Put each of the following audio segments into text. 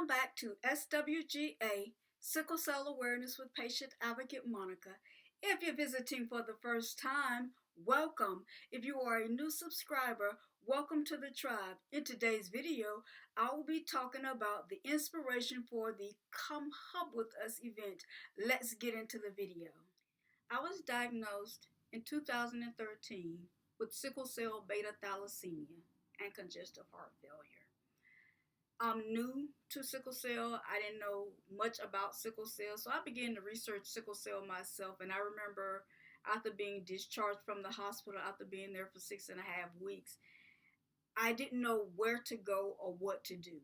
Welcome back to SWGA, Sickle Cell Awareness with Patient Advocate Monica. If you're visiting for the first time, welcome. If you are a new subscriber, welcome to the tribe. In today's video, I will be talking about the inspiration for the Come Hub With Us event. Let's get into the video. I was diagnosed in 2013 with sickle cell beta thalassemia and congestive heart failure. I'm new to sickle cell. I didn't know much about sickle cell, so I began to research sickle cell myself. And I remember after being discharged from the hospital, after being there for 6.5 weeks, I didn't know where to go or what to do.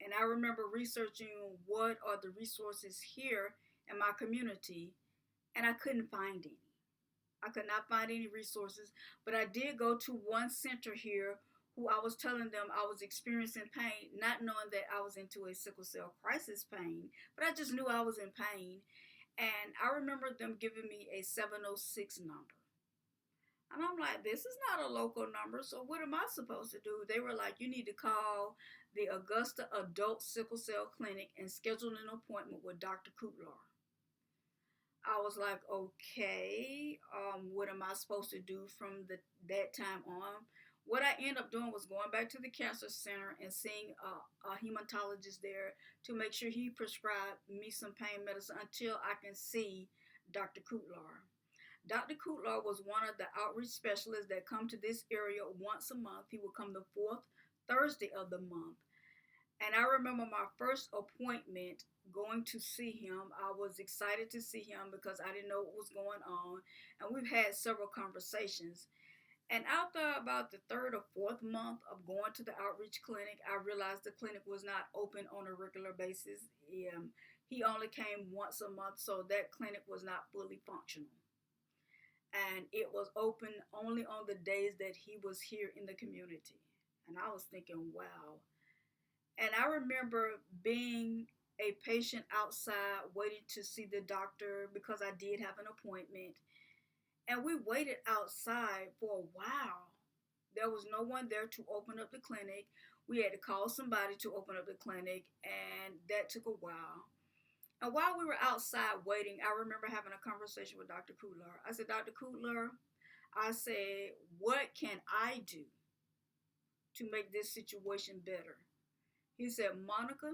And I remember researching what are the resources here in my community, and I couldn't find any. I could not find any resources, but I did go to one center here who I was telling them I was experiencing pain, not knowing that I was into a sickle cell crisis pain, but I just knew I was in pain. And I remember them giving me a 706 number. And I'm like, this is not a local number, so what am I supposed to do? They were like, you need to call the Augusta Adult Sickle Cell Clinic and schedule an appointment with Dr. Kutlar. I was like, okay, what am I supposed to do from that time on? What I ended up doing was going back to the cancer center and seeing a hematologist there to make sure he prescribed me some pain medicine until I can see Dr. Kutlar. Dr. Kutlar was one of the outreach specialists that come to this area once a month. He would come the fourth Thursday of the month. And I remember my first appointment going to see him. I was excited to see him because I didn't know what was going on. And we've had several conversations. And after about the third or fourth month of going to the outreach clinic, I realized the clinic was not open on a regular basis. He only came once a month, so that clinic was not fully functional. And it was open only on the days that he was here in the community. And I was thinking, wow. And I remember being a patient outside waiting to see the doctor because I did have an appointment. And we waited outside for a while. There was no one there to open up the clinic. We had to call somebody to open up the clinic, and that took a while. And while we were outside waiting, I remember having a conversation with Dr. Kutlar. I said, Dr. Kutlar, I said, what can I do to make this situation better? He said, Monica,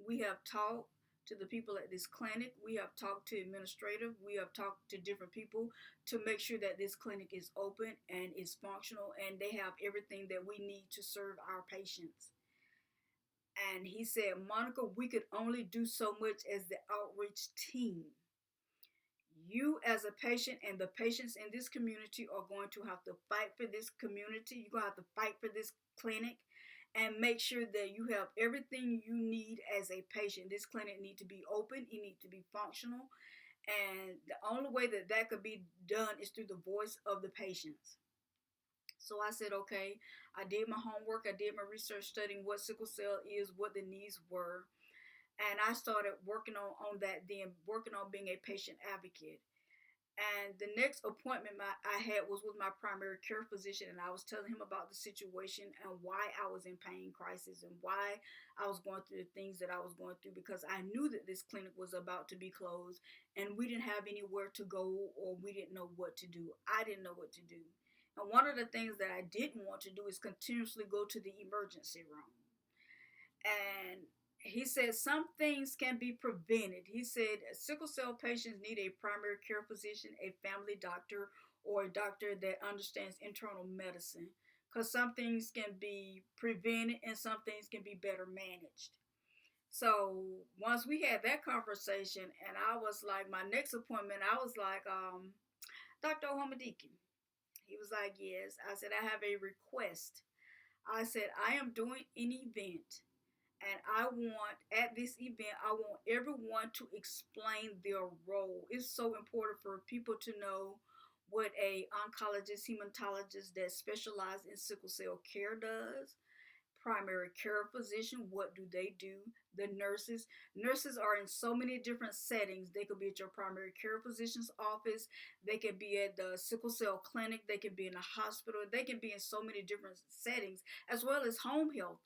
we have talked to the people at this clinic. We have talked to administrative. We have talked to different people to make sure that this clinic is open and is functional and they have everything that we need to serve our patients. And he said, Monica, we could only do so much as the outreach team. You as a patient and the patients in this community are going to have to fight for this community. You're going to have to fight for this clinic and make sure that you have everything you need as a patient. This clinic needs to be open. It needs to be functional. And the only way that that could be done is through the voice of the patients. So I said, okay, I did my homework. I did my research studying what sickle cell is, what the needs were. And I started working on that then, working on being a patient advocate. And the next appointment I had was with my primary care physician, and I was telling him about the situation and why I was in pain crisis and why I was going through the things that I was going through, because I knew that this clinic was about to be closed and we didn't have anywhere to go, or we didn't know what to do. I didn't know what to do. And one of the things that I didn't want to do is continuously go to the emergency room. And he said some things can be prevented. He said sickle cell patients need a primary care physician, a family doctor, or a doctor that understands internal medicine, because some things can be prevented and some things can be better managed. So once we had that conversation, and I was like, my next appointment, I was like, Dr. Ohamadiki. He was like, yes. I said, I have a request. I said, I am doing an event. And at this event, I want everyone to explain their role. It's so important for people to know what a oncologist, hematologist that specializes in sickle cell care does. Primary care physician, what do they do? The nurses. Nurses are in so many different settings. They could be at your primary care physician's office. They could be at the sickle cell clinic. They could be in a hospital. They can be in so many different settings, as well as home health.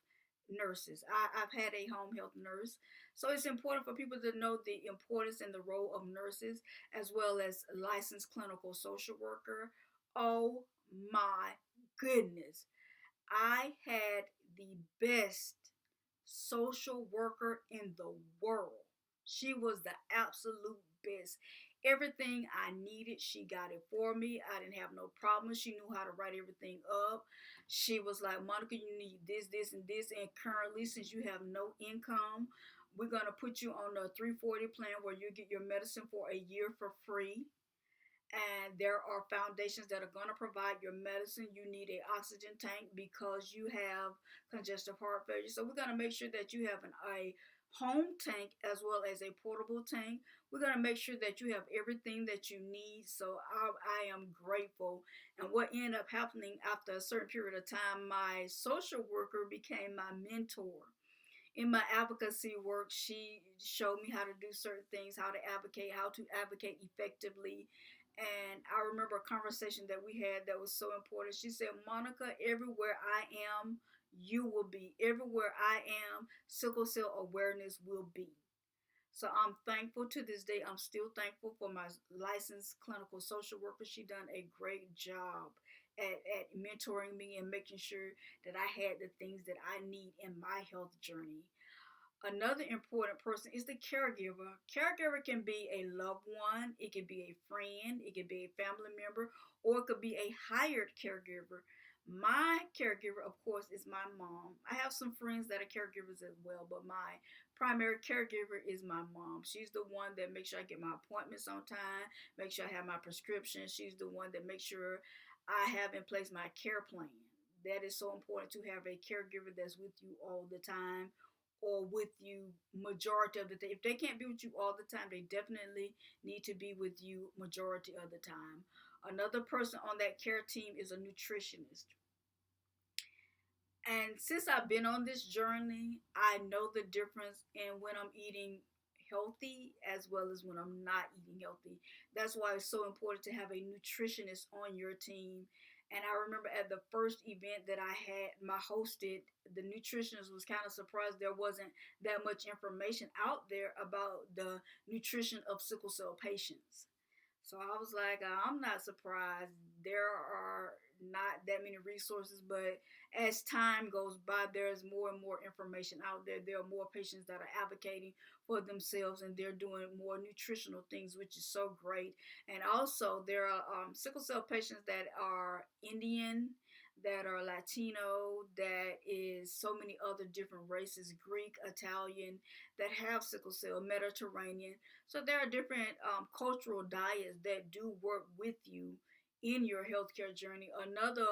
nurses. I've had a home health nurse. So it's important for people to know the importance and the role of nurses as well as licensed clinical social worker. Oh my goodness. I had the best social worker in the world. She was the absolute best. Everything I needed, she got it for me. I didn't have no problems. She knew how to write everything up. She was like, Monica, you need this, this, and this. And currently, since you have no income, we're going to put you on a 340 plan where you get your medicine for a year for free, and there are foundations that are going to provide your medicine. You need a oxygen tank because you have congestive heart failure. So we're going to make sure that you have a home tank as well as a portable tank. We're going to make sure that you have everything that you need. So I am grateful. And what ended up happening after a certain period of time, my social worker became my mentor in my advocacy work. She showed me how to do certain things, how to advocate effectively. And I remember a conversation that we had that was so important. She said, Monica, everywhere I am, you will be. Everywhere I am, sickle cell awareness will be. So I'm thankful to this day. I'm still thankful for my licensed clinical social worker. She done a great job at mentoring me and making sure that I had the things that I need in my health journey. Another important person is the caregiver. Caregiver can be a loved one, it can be a friend, it can be a family member, or it could be a hired caregiver. My caregiver, of course, is my mom. I have some friends that are caregivers as well, but my primary caregiver is my mom. She's the one that makes sure I get my appointments on time, make sure I have my prescription. She's the one that makes sure I have in place my care plan. That is so important to have a caregiver that's with you all the time or with you majority of the time. If they can't be with you all the time, they definitely need to be with you majority of the time. Another person on that care team is a nutritionist. And since I've been on this journey, I know the difference in when I'm eating healthy as well as when I'm not eating healthy. That's why it's so important to have a nutritionist on your team. And I remember at the first event that I had my hosted, the nutritionist was kind of surprised there wasn't that much information out there about the nutrition of sickle cell patients. So I was like, I'm not surprised. There are not that many resources, but as time goes by, there's more and more information out there. There are more patients that are advocating for themselves and they're doing more nutritional things, which is so great. And also, there are sickle cell patients that are Indian, that are Latino, that is so many other different races, Greek, Italian, that have sickle cell, Mediterranean. So there are different cultural diets that do work with you in your healthcare journey. Another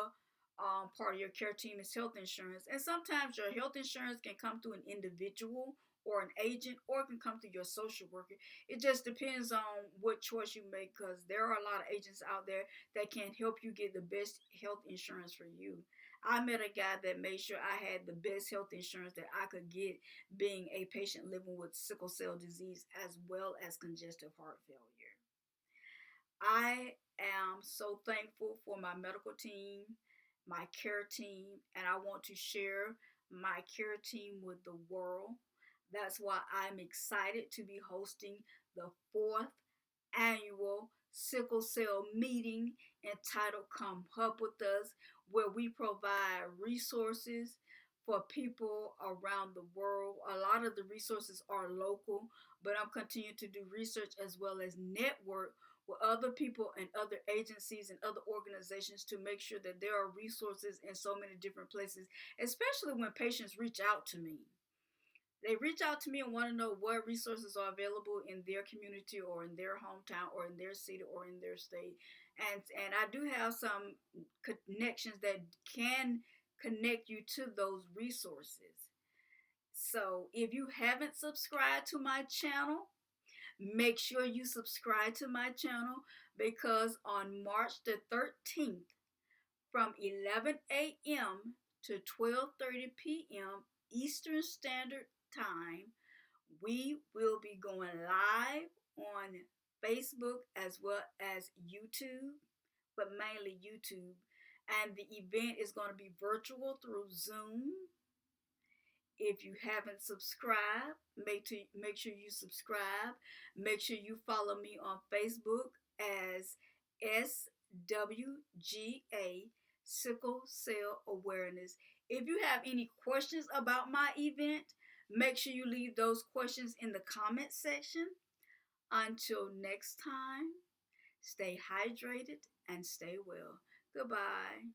part of your care team is health insurance. And sometimes your health insurance can come through an individual or an agent, or it can come through your social worker. It just depends on what choice you make, because there are a lot of agents out there that can help you get the best health insurance for you. I met a guy that made sure I had the best health insurance that I could get, being a patient living with sickle cell disease as well as congestive heart failure. I am so thankful for my medical team, my care team, and I want to share my care team with the world. That's why I'm excited to be hosting the fourth annual sickle cell meeting entitled Come Help With Us, where we provide resources for people around the world. A lot of the resources are local, but I'm continuing to do research as well as network with other people and other agencies and other organizations to make sure that there are resources in so many different places, especially when patients reach out to me. They reach out to me and want to know what resources are available in their community or in their hometown or in their city or in their state. And I do have some connections that can connect you to those resources. So if you haven't subscribed to my channel, make sure you subscribe to my channel, because on March the 13th from 11 a.m. to 12:30 p.m. Eastern Standard Time, we will be going live on Facebook as well as YouTube, but mainly YouTube. And the event is going to be virtual through Zoom. If you haven't subscribed, make sure you subscribe. Make sure you follow me on Facebook as SWGA Sickle Cell Awareness. If you have any questions about my event, make sure you leave those questions in the comment section. Until next time, stay hydrated and stay well. Goodbye.